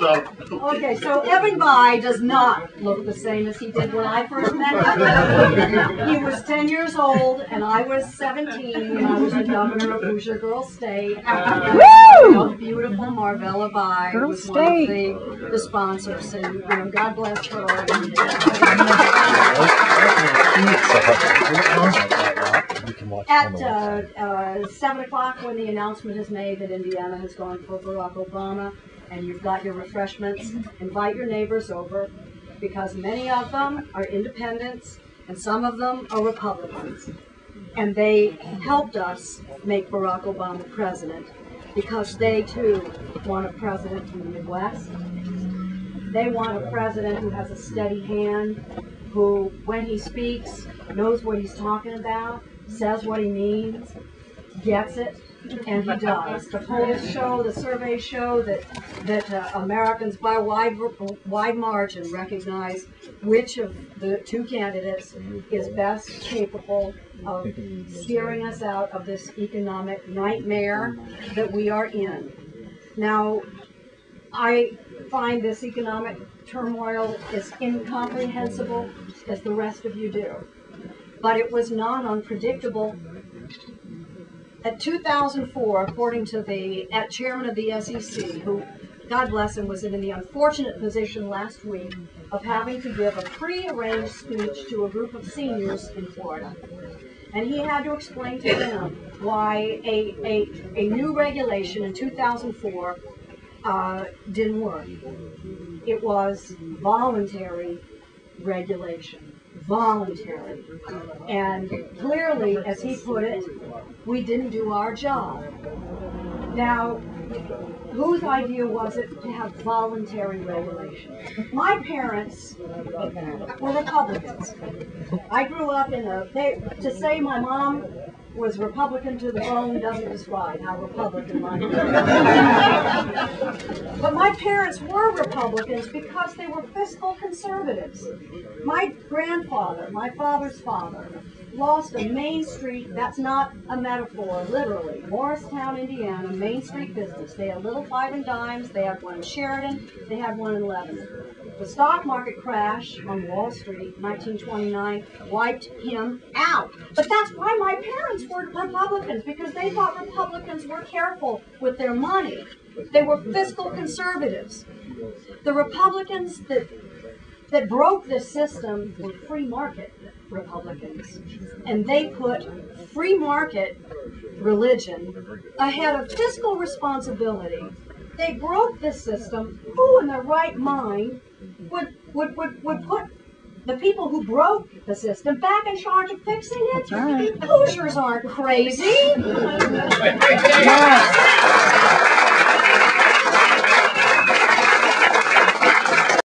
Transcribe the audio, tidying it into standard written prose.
Okay, so Evan By does not look the same as he did when I first met him. He was 10 years old, and I was 17 when I was the governor of Hoosier Girl State. Woo! Beautiful Marvella By was one of the sponsors, and God bless her. At 7 o'clock, when the announcement is made that Indiana has gone for Barack Obama, and you've got your refreshments, invite your neighbors over, because many of them are independents and some of them are Republicans. And they helped us make Barack Obama president because they too want a president from the Midwest. They want a president who has a steady hand, who, when he speaks, knows what he's talking about, says what he means, gets it, and he does. The polls show, the surveys show that Americans by wide margin recognize which of the two candidates is best capable of steering us out of this economic nightmare that we are in. Now, I find this economic turmoil as incomprehensible as the rest of you do. But it was not unpredictable. At 2004, according to the chairman of the SEC, who, God bless him, was in the unfortunate position last week of having to give a pre-arranged speech to a group of seniors in Florida. And he had to explain to them why a new regulation in 2004 didn't work. It was voluntary regulation. Voluntary. And clearly, as he put it, we didn't do our job. Now, whose idea was it to have voluntary regulation? My parents were Republicans. I grew up in to say my mom was Republican to the bone doesn't describe how Republican mine was. But my parents were Republicans because they were fiscal conservatives. My grandfather, my father's father, lost a Main Street, that's not a metaphor, literally, Morristown, Indiana, Main Street business. They had a little 5 and dimes, they had one in Sheridan, they had one in Lebanon. The stock market crash on Wall Street, 1929, wiped him out. But that's why my parents were Republicans, because they thought Republicans were careful with their money. They were fiscal conservatives. The Republicans that broke this system were free market Republicans. And they put free market religion ahead of fiscal responsibility. They broke this system. Who in their right mind would put the people who broke the system back in charge of fixing it? Right. Hoosiers aren't crazy.